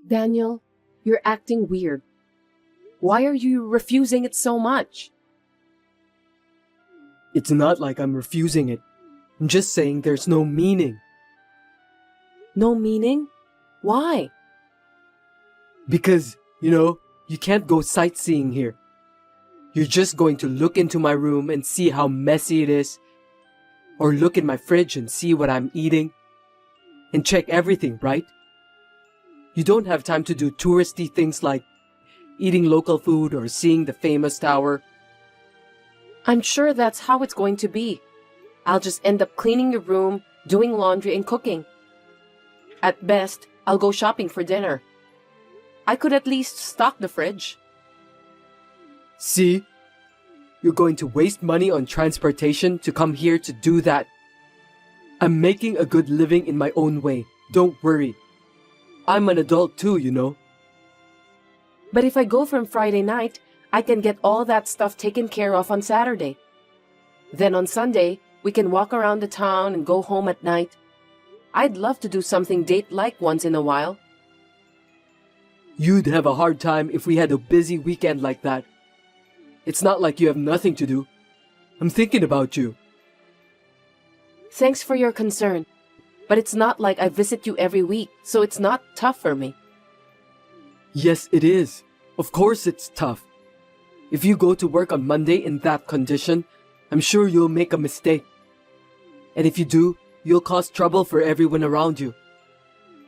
Daniel, you're acting weird. Why are you refusing it so much? It's not like I'm refusing it. I'm just saying there's no meaning. No meaning? Why? Because, you can't go sightseeing here. You're just going to look into my room and see how messy it is. Or look in my fridge and see what I'm eating. And check everything, right? You don't have time to do touristy things like eating local food or seeing the famous tower. I'm sure that's how it's going to be. I'll just end up cleaning your room, doing laundry, and cooking. At best, I'll go shopping for dinner. I could at least stock the fridge. See? You're going to waste money on transportation to come here to do that. I'm making a good living in my own way. Don't worry. I'm an adult too. But if I go from Friday night, I can get all that stuff taken care of on Saturday. Then on Sunday, we can walk around the town and go home at night. I'd love to do something date-like once in a while. You'd have a hard time if we had a busy weekend like that. It's not like you have nothing to do. I'm thinking about you. Thanks for your concern. But it's not like I visit you every week, so it's not tough for me. Yes, it is. Of course it's tough. If you go to work on Monday in that condition, I'm sure you'll make a mistake. And if you do, you'll cause trouble for everyone around you.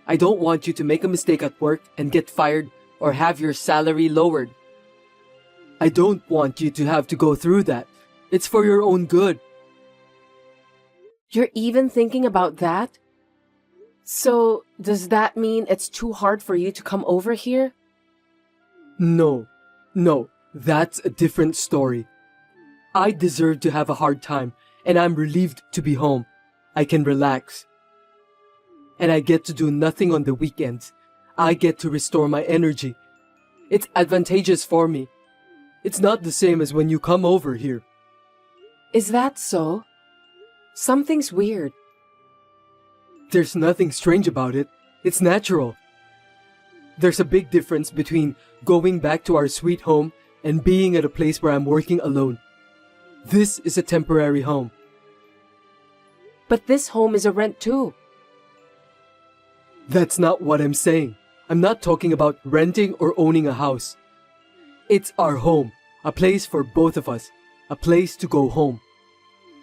I don't want you to make a mistake at work and get fired or have your salary lowered. I don't want you to have to go through that. It's for your own good. You're even thinking about that? So, does that mean it's too hard for you to come over here? No, that's a different story. I deserve to have a hard time, and I'm relieved to be home. I can relax. And I get to do nothing on the weekends. I get to restore my energy. It's advantageous for me. It's not the same as when you come over here. Is that so? Something's weird. There's nothing strange about it. It's natural. There's a big difference between going back to our sweet home and being at a place where I'm working alone. This is a temporary home. But this home is a rent too. That's not what I'm saying. I'm not talking about renting or owning a house. It's our home, a place for both of us, a place to go home.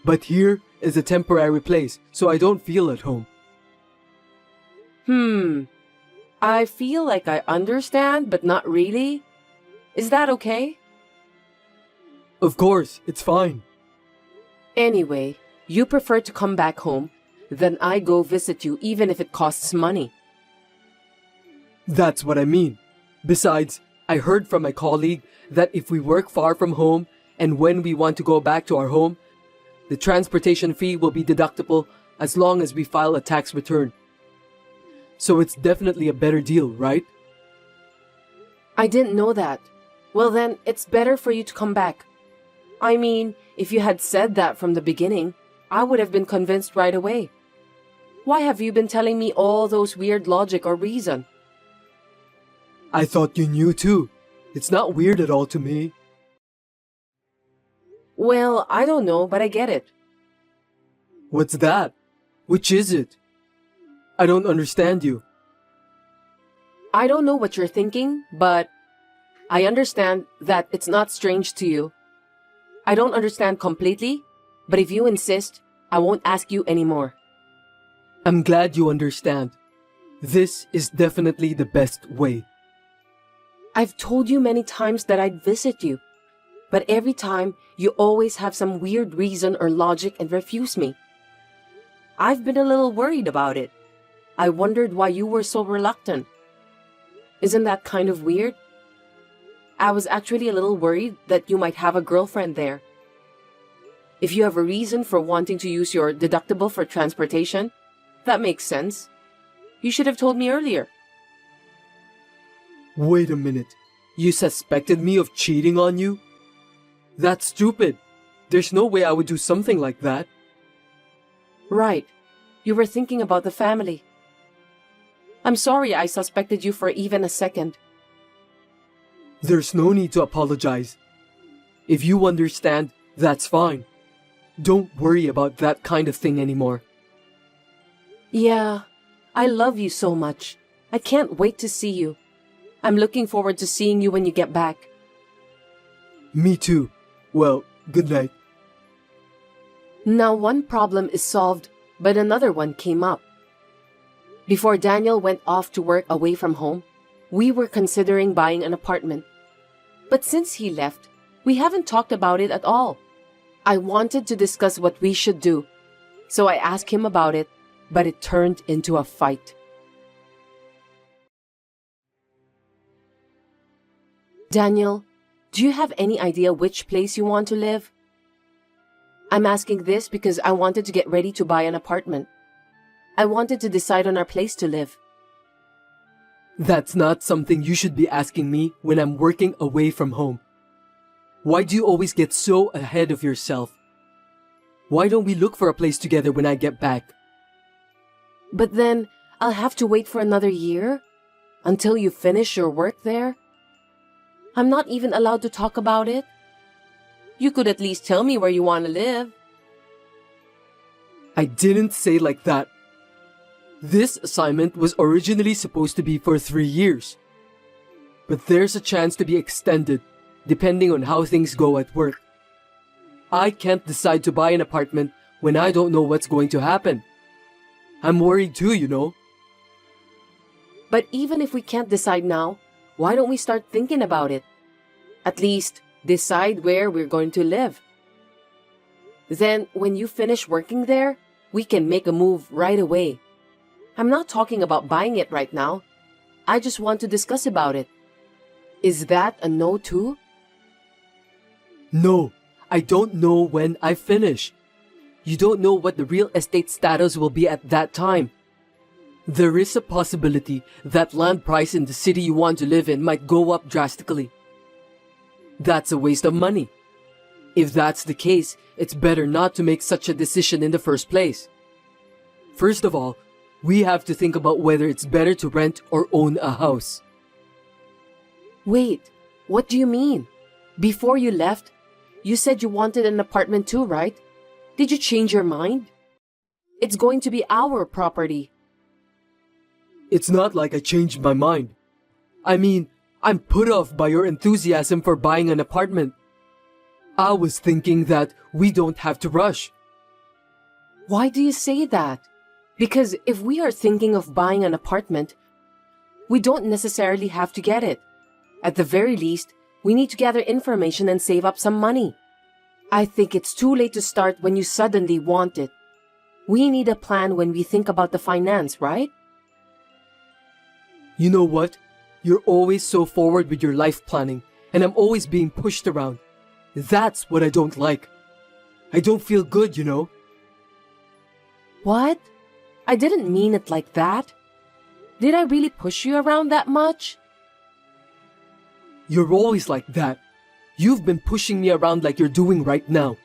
But here is a temporary place, so I don't feel at home. I feel like I understand, but not really. Is that okay? Of course, it's fine. Anyway, you prefer to come back home, then I go visit you even if it costs money. That's what I mean. Besides, I heard from my colleague that if we work far from home and when we want to go back to our home, the transportation fee will be deductible as long as we file a tax return. So it's definitely a better deal, right? I didn't know that. Well then, it's better for you to come back. I mean, if you had said that from the beginning, I would have been convinced right away. Why have you been telling me all those weird logic or reason? I thought you knew too. It's not weird at all to me. Well, I don't know, but I get it. What's that? Which is it? I don't understand you. I don't know what you're thinking, but I understand that it's not strange to you. I don't understand completely, but if you insist, I won't ask you anymore. I'm glad you understand. This is definitely the best way. I've told you many times that I'd visit you, but every time you always have some weird reason or logic and refuse me. I've been a little worried about it. I wondered why you were so reluctant. Isn't that kind of weird? I was actually a little worried that you might have a girlfriend there. If you have a reason for wanting to use your deductible for transportation, that makes sense. You should have told me earlier. Wait a minute. You suspected me of cheating on you? That's stupid. There's no way I would do something like that. Right. You were thinking about the family. I'm sorry I suspected you for even a second. There's no need to apologize. If you understand, that's fine. Don't worry about that kind of thing anymore. Yeah, I love you so much. I can't wait to see you. I'm looking forward to seeing you when you get back. Me too. Well, good night. Now one problem is solved, but another one came up. Before Daniel went off to work away from home, we were considering buying an apartment. But since he left, we haven't talked about it at all. I wanted to discuss what we should do, so I asked him about it, but it turned into a fight. Daniel, do you have any idea which place you want to live? I'm asking this because I wanted to get ready to buy an apartment. I wanted to decide on our place to live. That's not something you should be asking me when I'm working away from home. Why do you always get so ahead of yourself? Why don't we look for a place together when I get back? But then, I'll have to wait for another year? Until you finish your work there? I'm not even allowed to talk about it? You could at least tell me where you want to live. I didn't say like that. This assignment was originally supposed to be for 3 years. But there's a chance to be extended, depending on how things go at work. I can't decide to buy an apartment when I don't know what's going to happen. I'm worried too, you know. But even if we can't decide now, why don't we start thinking about it? At least, decide where we're going to live. Then, when you finish working there, we can make a move right away. I'm not talking about buying it right now. I just want to discuss about it. Is that a no too? No, I don't know when I finish. You don't know what the real estate status will be at that time. There is a possibility that land price in the city you want to live in might go up drastically. That's a waste of money. If that's the case, it's better not to make such a decision in the first place. First of all, we have to think about whether it's better to rent or own a house. Wait, what do you mean? Before you left, you said you wanted an apartment too, right? Did you change your mind? It's going to be our property. It's not like I changed my mind. I mean, I'm put off by your enthusiasm for buying an apartment. I was thinking that we don't have to rush. Why do you say that? Because if we are thinking of buying an apartment, we don't necessarily have to get it. At the very least, we need to gather information and save up some money. I think it's too late to start when you suddenly want it. We need a plan when we think about the finance, right? You know what? You're always so forward with your life planning, and I'm always being pushed around. That's what I don't like. I don't feel good, you know. What? I didn't mean it like that. Did I really push you around that much? You're always like that. You've been pushing me around like you're doing right now.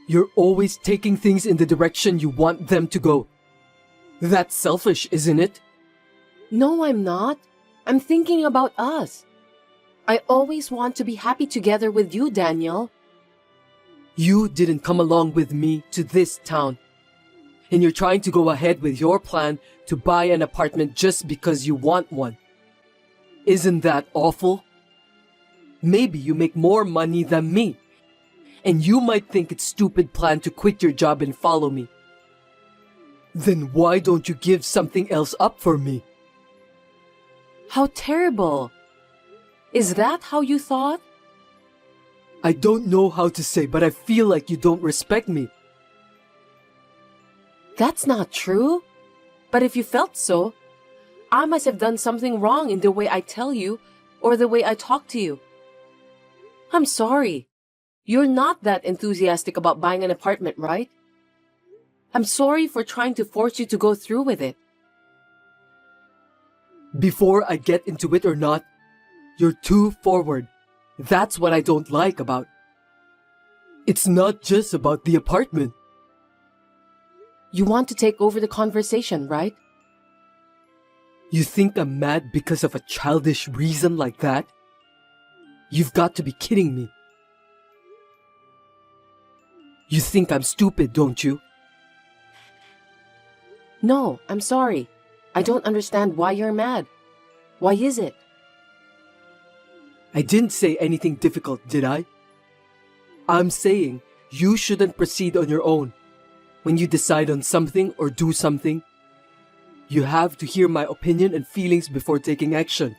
You're always taking things in the direction you want them to go. That's selfish, isn't it? No, I'm not. I'm thinking about us. I always want to be happy together with you, Daniel. You didn't come along with me to this town. And you're trying to go ahead with your plan to buy an apartment just because you want one. Isn't that awful? Maybe you make more money than me. And you might think it's a stupid plan to quit your job and follow me. Then why don't you give something else up for me? How terrible. Is that how you thought? I don't know how to say, but I feel like you don't respect me. That's not true. But if you felt so, I must have done something wrong in the way I tell you or the way I talk to you. I'm sorry. You're not that enthusiastic about buying an apartment, right? I'm sorry for trying to force you to go through with it. Before I get into it or not, you're too forward. That's what I don't like about. It's not just about the apartment. You want to take over the conversation, right? You think I'm mad because of a childish reason like that? You've got to be kidding me. You think I'm stupid, don't you? No, I'm sorry. I don't understand why you're mad. Why is it? I didn't say anything difficult, did I? I'm saying you shouldn't proceed on your own. When you decide on something or do something, you have to hear my opinion and feelings before taking action.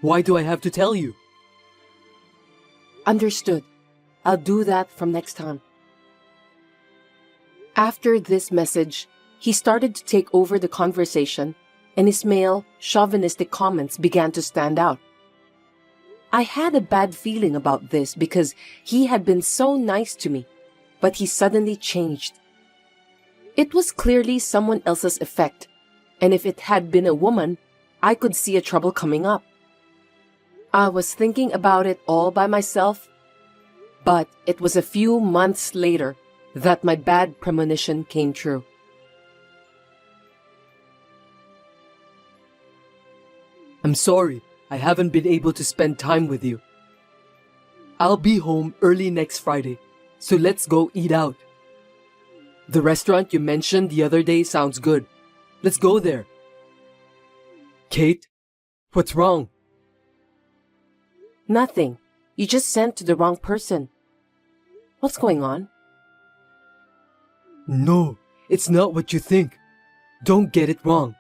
Why do I have to tell you? Understood. I'll do that from next time. After this message, he started to take over the conversation, and his male, chauvinistic comments began to stand out. I had a bad feeling about this because he had been so nice to me, but he suddenly changed. It was clearly someone else's effect, and if it had been a woman, I could see a trouble coming up. I was thinking about it all by myself, but it was a few months later that my bad premonition came true. I'm sorry, I haven't been able to spend time with you. I'll be home early next Friday, so let's go eat out. The restaurant you mentioned the other day sounds good. Let's go there. Kate, what's wrong? Nothing. You just sent to the wrong person. What's going on? No, it's not what you think. Don't get it wrong.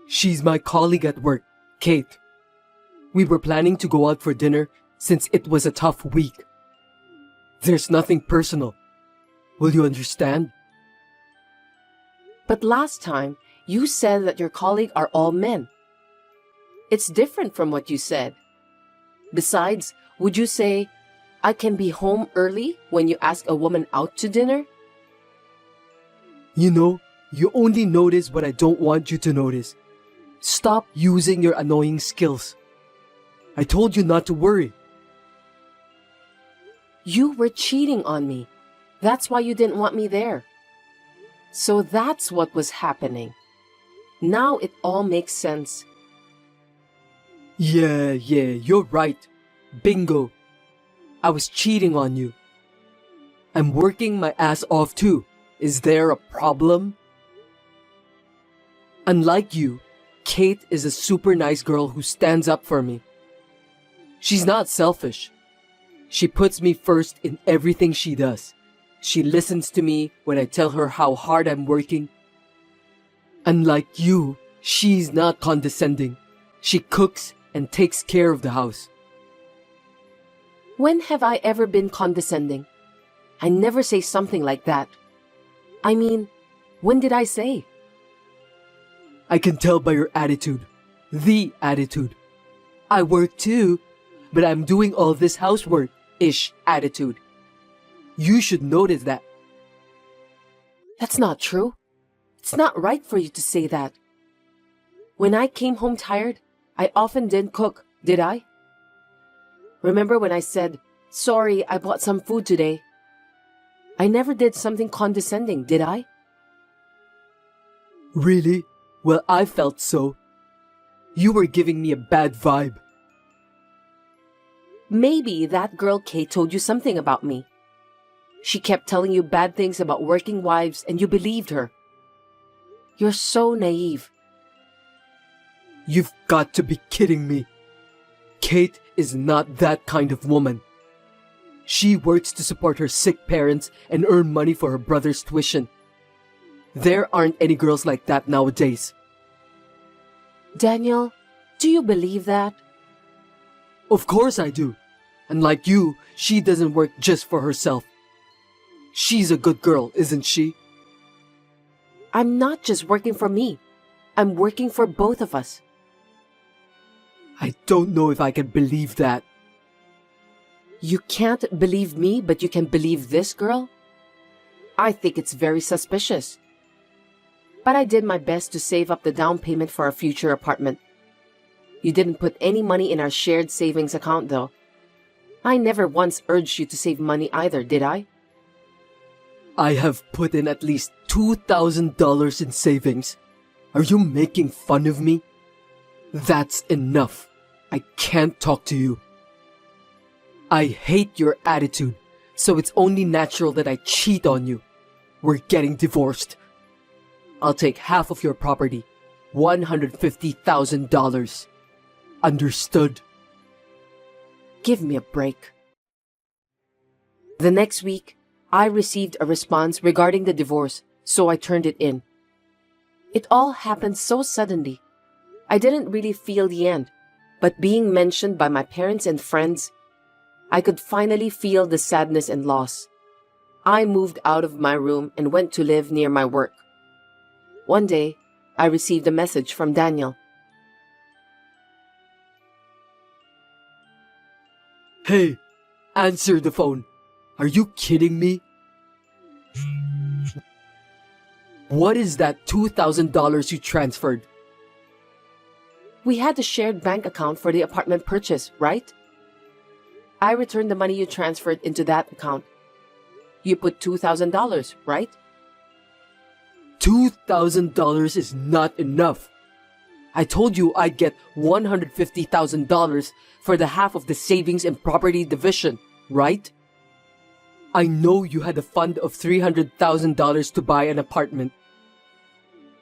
She's my colleague at work, Kate. We were planning to go out for dinner since it was a tough week. There's nothing personal. Will you understand? But last time, you said that your colleague are all men. It's different from what you said. Besides, would you say, I can be home early when you ask a woman out to dinner? You know, you only notice what I don't want you to notice. Stop using your annoying skills. I told you not to worry. You were cheating on me. That's why you didn't want me there. So that's what was happening. Now it all makes sense. Yeah, you're right. Bingo. I was cheating on you. I'm working my ass off too. Is there a problem? Unlike you, Kate is a super nice girl who stands up for me. She's not selfish. She puts me first in everything she does. She listens to me when I tell her how hard I'm working. Unlike you, she's not condescending. She cooks and takes care of the house. When have I ever been condescending? I never say something like that. I mean, when did I say? I can tell by your attitude. The attitude. I work too, but I'm doing all this housework-ish attitude. You should notice that. That's not true. It's not right for you to say that. When I came home tired, I often didn't cook, did I? Remember when I said, sorry, I bought some food today? I never did something condescending, did I? Really? Well, I felt so. You were giving me a bad vibe. Maybe that girl Kate told you something about me. She kept telling you bad things about working wives and you believed her. You're so naive. You've got to be kidding me. Kate is not that kind of woman. She works to support her sick parents and earn money for her brother's tuition. There aren't any girls like that nowadays. Daniel, do you believe that? Of course I do. And like you, she doesn't work just for herself. She's a good girl, isn't she? I'm not just working for me. I'm working for both of us. I don't know if I can believe that. You can't believe me, but you can believe this girl? I think it's very suspicious. But I did my best to save up the down payment for our future apartment. You didn't put any money in our shared savings account, though. I never once urged you to save money either, did I? I have put in at least $2,000 in savings. Are you making fun of me? That's enough. I can't talk to you. I hate your attitude, so it's only natural that I cheat on you. We're getting divorced. I'll take half of your property, $150,000. Understood? Give me a break. The next week, I received a response regarding the divorce, so I turned it in. It all happened so suddenly. I didn't really feel the end, but being mentioned by my parents and friends, I could finally feel the sadness and loss. I moved out of my room and went to live near my work. One day, I received a message from Daniel. Hey, answer the phone. Are you kidding me? What is that $2,000 you transferred? We had a shared bank account for the apartment purchase, right? I returned the money you transferred into that account. You put $2,000, right? $2,000 is not enough. I told you I'd get $150,000 for the half of the savings and property division, right? I know you had a fund of $300,000 to buy an apartment.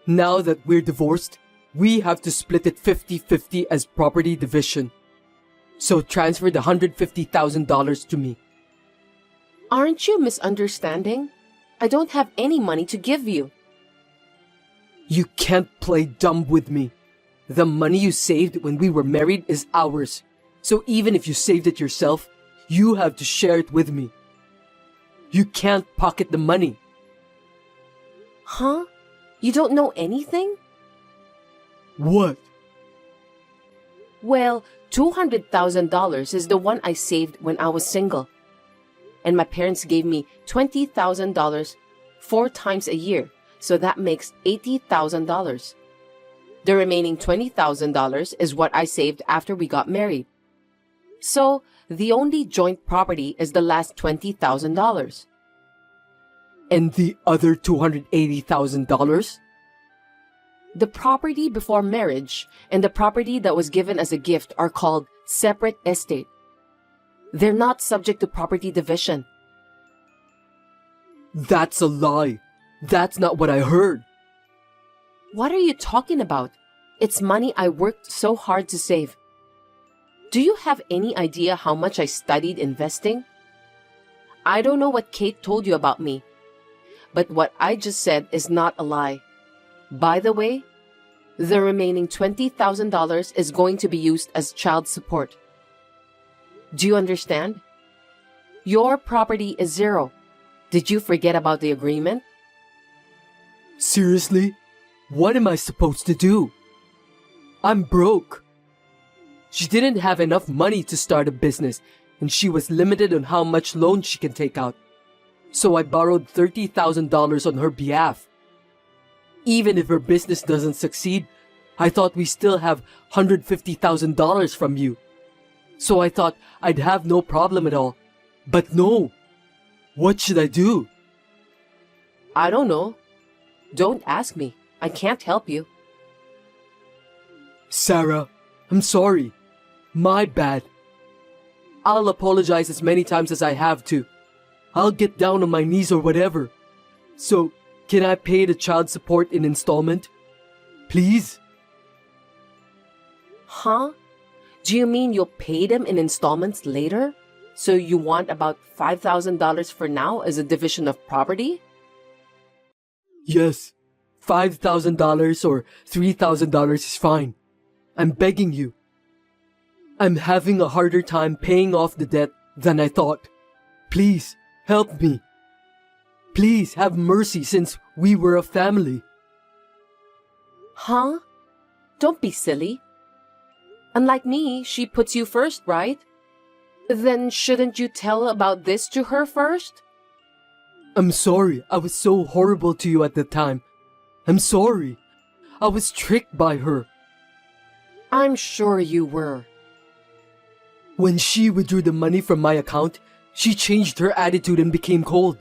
Now that we're divorced, we have to split it 50-50 as property division. So transfer the $150,000 to me. Aren't you misunderstanding? I don't have any money to give you. You can't play dumb with me. The money you saved when we were married is ours. So even if you saved it yourself, you have to share it with me. You can't pocket the money. Huh? You don't know anything? What? Well, $200,000 is the one I saved when I was single. And my parents gave me $20,000 4 times a year, so that makes $80,000. The remaining $20,000 is what I saved after we got married. So, the only joint property is the last $20,000. And the other $280,000? The property before marriage and the property that was given as a gift are called separate estate. They're not subject to property division. That's a lie. That's not what I heard. What are you talking about? It's money I worked so hard to save. Do you have any idea how much I studied investing? I don't know what Kate told you about me, but what I just said is not a lie. By the way, the remaining $20,000 is going to be used as child support. Do you understand? Your property is zero. Did you forget about the agreement? Seriously? What am I supposed to do? I'm broke. She didn't have enough money to start a business, and she was limited on how much loan she can take out. So I borrowed $30,000 on her behalf. Even if her business doesn't succeed, I thought we still have $150,000 from you. So I thought I'd have no problem at all. But no. What should I do? I don't know. Don't ask me. I can't help you. Sarah, I'm sorry. My bad. I'll apologize as many times as I have to. I'll get down on my knees or whatever. So, can I pay the child support in installment? Please? Huh? Do you mean you'll pay them in installments later? So you want about $5,000 for now as a division of property? Yes. $5,000 or $3,000 is fine. I'm begging you. I'm having a harder time paying off the debt than I thought. Please, help me. Please have mercy since we were a family. Huh? Don't be silly. Unlike me, she puts you first, right? Then shouldn't you tell about this to her first? I'm sorry I was so horrible to you at the time. I'm sorry. I was tricked by her. I'm sure you were. When she withdrew the money from my account, she changed her attitude and became cold.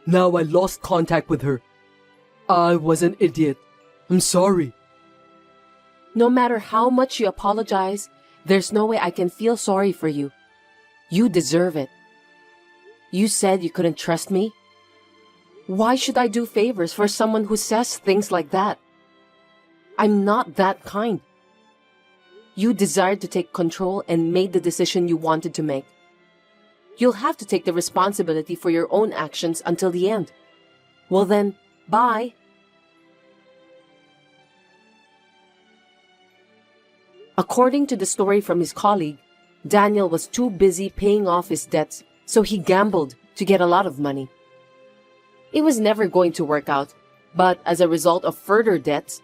Now I lost contact with her. I was an idiot. I'm sorry. No matter how much you apologize, there's no way I can feel sorry for you. You deserve it. You said you couldn't trust me. Why should I do favors for someone who says things like that? I'm not that kind. You desired to take control and made the decision you wanted to make. You'll have to take the responsibility for your own actions until the end. Well then, bye. According to the story from his colleague, Daniel was too busy paying off his debts, so he gambled to get a lot of money. It was never going to work out, but as a result of further debts,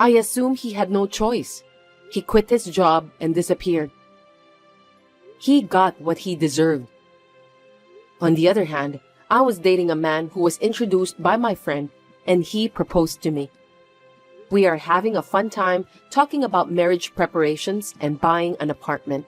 I assume he had no choice. He quit his job and disappeared. He got what he deserved. On the other hand, I was dating a man who was introduced by my friend, and he proposed to me. We are having a fun time talking about marriage preparations and buying an apartment.